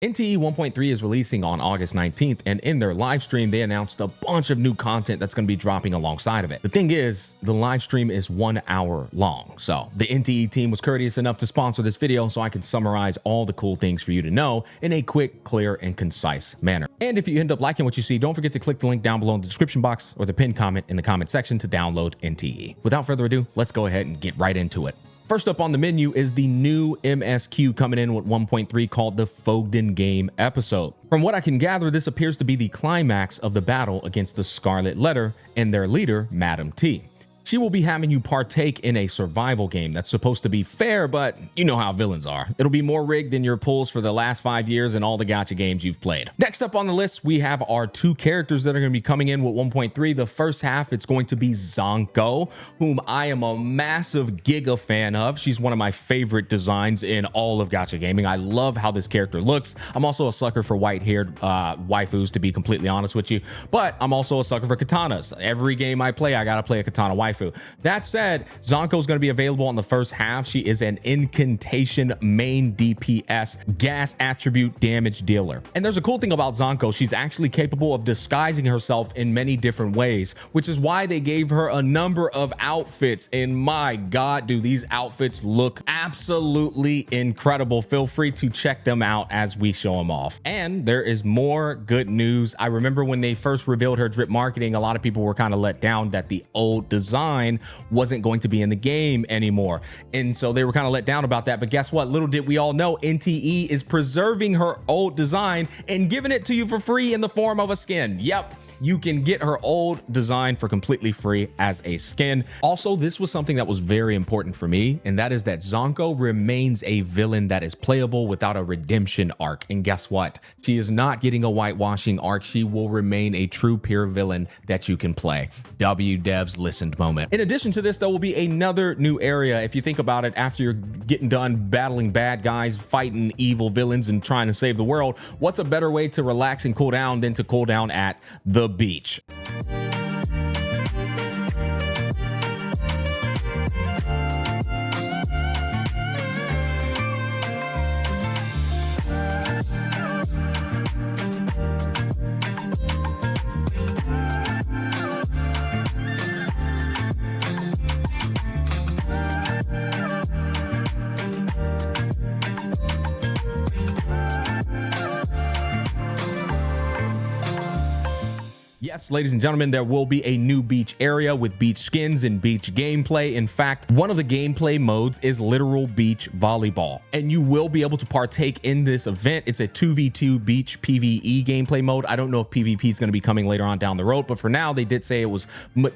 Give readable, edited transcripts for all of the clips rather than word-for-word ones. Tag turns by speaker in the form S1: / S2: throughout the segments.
S1: NTE 1.3 is releasing on August 19th, and in their live stream, they announced a bunch of new content that's going to be dropping alongside of it. The thing is, the live stream is 1 hour long. So the NTE team was courteous enough to sponsor this video so I can summarize all the cool things for you to know in a quick, clear, and concise manner. And if you end up liking what you see, don't forget to click the link down below in the description box or the pinned comment in the comment section to download NTE. Without further ado, let's go ahead and get right into it. First up on the menu is the new MSQ coming in with 1.3 called the Fogden Game episode. From what I can gather, this appears to be the climax of the battle against the Scarlet Letter and their leader, Madam T. She will be having you partake in a survival game that's supposed to be fair, but you know how villains are. It'll be more rigged than your pulls for the last 5 years and all the gacha games you've played. Next up on the list, we have our two characters that are going to be coming in with 1.3. The first half, it's going to be Zankou, whom I am a massive Giga fan of. She's one of my favorite designs in all of gacha gaming. I love how this character looks. I'm also a sucker for white-haired waifus, to be completely honest with you, but I'm also a sucker for katanas. Every game I play, I gotta play a katana waifu. That said, Zankou is going to be available in the first half. She is an incantation main DPS gas attribute damage dealer. And there's a cool thing about Zankou. She's actually capable of disguising herself in many different ways, which is why they gave her a number of outfits. And my God, do these outfits look absolutely incredible. Feel free to check them out as we show them off. And there is more good news. I remember when they first revealed her drip marketing, a lot of people were kind of let down that the old design wasn't going to be in the game anymore, and so they were kind of let down about that. But guess what? Little did we all know, NTE is preserving her old design and giving it to you for free in the form of a skin. Yep, you can get her old design for completely free as a skin. Also, this was something that was very important for me, and that is that Zankou remains a villain that is playable without a redemption arc. And guess what? She is not getting a whitewashing arc. She will remain a true pure villain that you can play. W devs listened moment. In addition to this, there will be another new area. If you think about it, after you're getting done battling bad guys, fighting evil villains, and trying to save the world, what's a better way to relax and cool down than to cool down at the beach? Yes, ladies and gentlemen, there will be a new beach area with beach skins and beach gameplay. In fact, one of the gameplay modes is literal beach volleyball, and you will be able to partake in this event. It's a 2v2 beach PvE gameplay mode. I don't know if PvP is going to be coming later on down the road, but for now they did say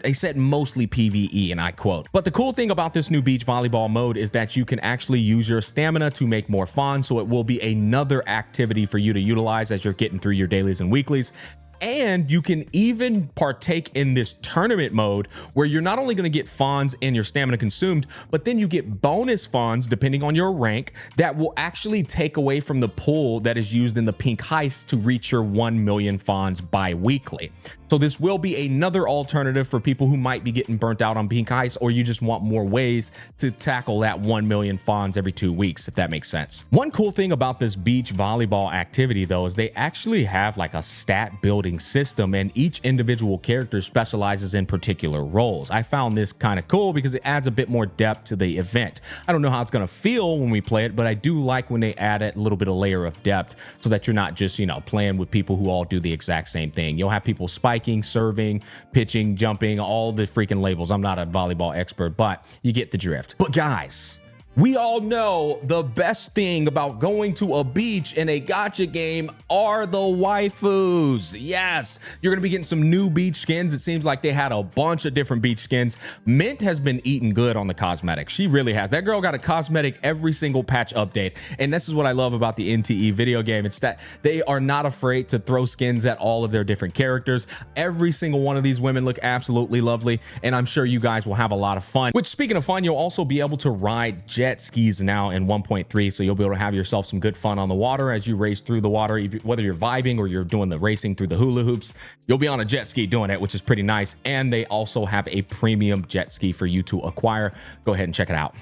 S1: they said mostly PvE, and I quote. But the cool thing about this new beach volleyball mode is that you can actually use your stamina to make more fun, so it will be another activity for you to utilize as you're getting through your dailies and weeklies. And you can even partake in this tournament mode where you're not only going to get fawns and your stamina consumed, but then you get bonus fawns depending on your rank that will actually take away from the pool that is used in the pink heist to reach your 1 million fawns bi-weekly. So this will be another alternative for people who might be getting burnt out on pink heist, or you just want more ways to tackle that 1 million fawns every 2 weeks, if that makes sense. One cool thing about this beach volleyball activity though is they actually have like a stat building system, and each individual character specializes in particular roles. I found this kind of cool because it adds a bit more depth to the event. I don't know how it's going to feel when we play it, but I do like when they add a little bit of layer of depth so that you're not just, you know, playing with people who all do the exact same thing. You'll have people spiking, serving, pitching, jumping, all the freaking labels. I'm not a volleyball expert, but you get the drift. But guys, we all know the best thing about going to a beach in a gacha game are the waifus. Yes, you're gonna be getting some new beach skins. It seems like they had a bunch of different beach skins. Mint has been eating good on the cosmetics. She really has. That girl got a cosmetic every single patch update. And this is what I love about the NTE video game. It's that they are not afraid to throw skins at all of their different characters. Every single one of these women look absolutely lovely, and I'm sure you guys will have a lot of fun. Which, speaking of fun, you'll also be able to ride jet skis now in 1.3, so you'll be able to have yourself some good fun on the water as you race through the water. Whether you're vibing or you're doing the racing through the hula hoops, you'll be on a jet ski doing it, which is pretty nice. And they also have a premium jet ski for you to acquire. Go ahead and check it out.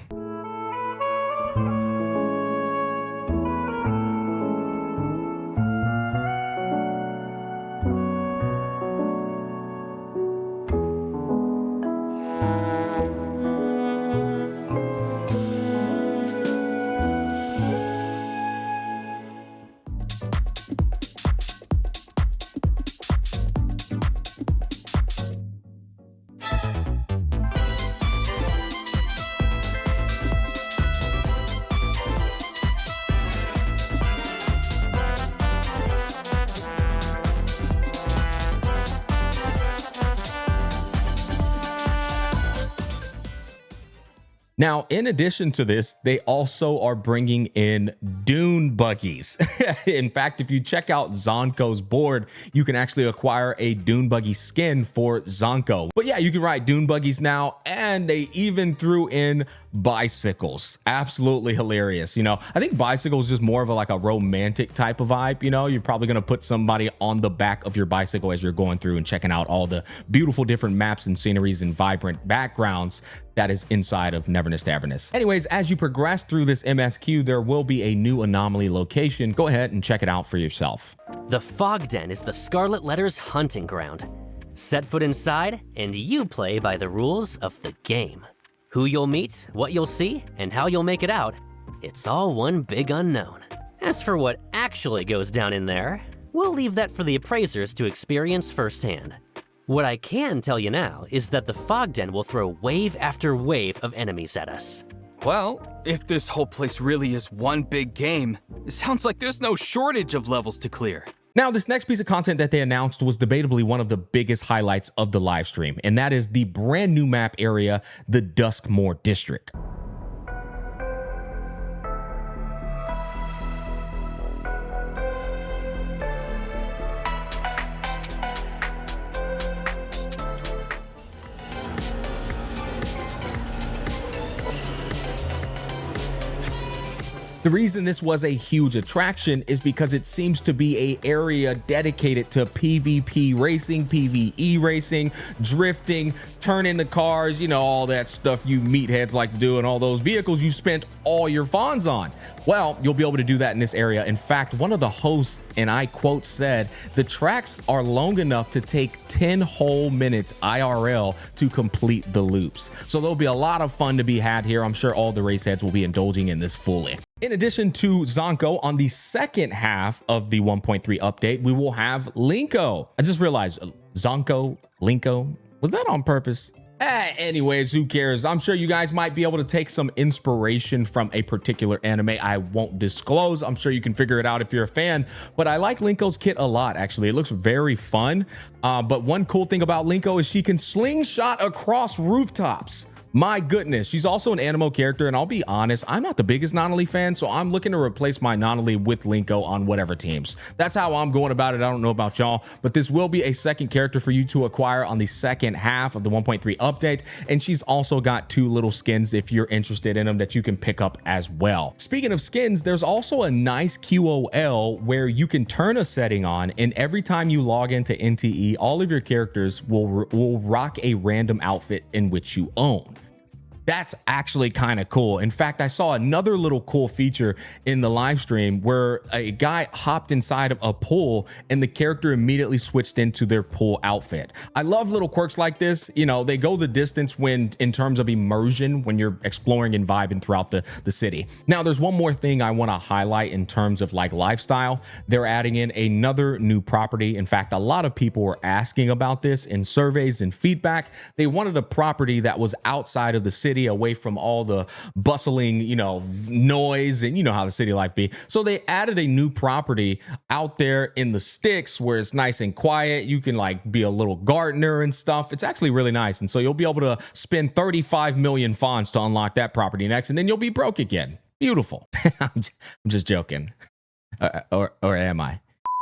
S1: Now, in addition to this, they also are bringing in Dune Buggies. In fact, if you check out Zankou's board, you can actually acquire a Dune Buggy skin for Zankou. But yeah, you can ride Dune Buggies now, and they even threw in bicycles. Absolutely hilarious. You know, I think bicycles is just more of like a romantic type of vibe. You know, you're probably going to put somebody on the back of your bicycle as you're going through and checking out all the beautiful different maps and sceneries and vibrant backgrounds that is inside of Everness to Everness. Anyways, as you progress through this MSQ, there will be a new anomaly location. Go ahead and check it out for yourself.
S2: The Fog Den is the Scarlet Letter's hunting ground. Set foot inside, and you play by the rules of the game. Who you'll meet, what you'll see, and how you'll make it out, it's all one big unknown. As for what actually goes down in there, we'll leave that for the appraisers to experience firsthand. What I can tell you now is that the Fog Den will throw wave after wave of enemies at us.
S3: Well, if this whole place really is one big game, it sounds like there's no shortage of levels to clear.
S1: Now, this next piece of content that they announced was debatably one of the biggest highlights of the live stream, and that is the brand new map area, the Duskmoor District. The reason this was a huge attraction is because it seems to be an area dedicated to PvP racing, PvE racing, drifting, turning the cars, you know, all that stuff you meatheads like to do, and all those vehicles you spent all your funds on. Well, you'll be able to do that in this area. In fact, one of the hosts, and I quote, said, the tracks are long enough to take 10 whole minutes IRL to complete the loops. So there'll be a lot of fun to be had here. I'm sure all the race heads will be indulging in this fully. In addition to Zankou, on the second half of the 1.3 update, we will have Linko. I just realized Zankou, Linko, was that on purpose? Anyways, who cares? I'm sure you guys might be able to take some inspiration from a particular anime I won't disclose. I'm sure you can figure it out if you're a fan, but I like Linko's kit a lot, actually. It looks very fun. But one cool thing about Linko is she can slingshot across rooftops. My goodness, she's also an Animo character, and I'll be honest, I'm not the biggest Nonali fan, so I'm looking to replace my Nonali with Linko on whatever teams. That's how I'm going about it. I don't know about y'all, but this will be a second character for you to acquire on the second half of the 1.3 update, and she's also got 2 little skins if you're interested in them that you can pick up as well. Speaking of skins, there's also a nice QOL where you can turn a setting on, and every time you log into NTE, all of your characters will rock a random outfit in which you own. That's actually kind of cool. In fact, I saw another little cool feature in the live stream where a guy hopped inside of a pool and the character immediately switched into their pool outfit. I love little quirks like this. You know, they go the distance when in terms of immersion when you're exploring and vibing throughout the city. Now, there's one more thing I want to highlight in terms of like lifestyle. They're adding in another new property. In fact, a lot of people were asking about this in surveys and feedback. They wanted a property that was outside of the city, away from all the bustling, you know, noise, and you know how the city life be. So they added a new property out there in the sticks where it's nice and quiet. You can like be a little gardener and stuff. It's actually really nice. And so you'll be able to spend 35 million fonts to unlock that property next, and then you'll be broke again. Beautiful. I'm just joking. Or am I?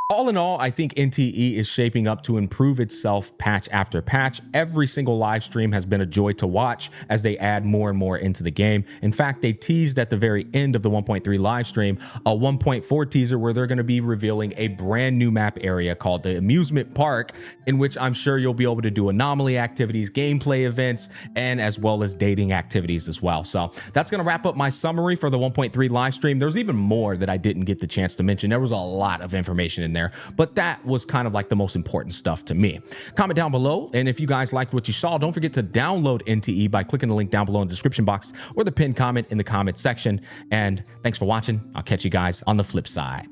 S1: All in all, I think NTE is shaping up to improve itself patch after patch. Every single live stream has been a joy to watch as they add more and more into the game. In fact, they teased at the very end of the 1.3 live stream a 1.4 teaser where they're going to be revealing a brand new map area called the Amusement Park, in which I'm sure you'll be able to do anomaly activities, gameplay events, and as well as dating activities as well. So that's going to wrap up my summary for the 1.3 live stream. There's even more that I didn't get the chance to mention. There was a lot of information in there, but that was kind of like the most important stuff to me. Comment down below, and if you guys liked what you saw, don't forget to download NTE by clicking the link down below in the description box or the pinned comment in the comment section. And thanks for watching. I'll catch you guys on the flip side.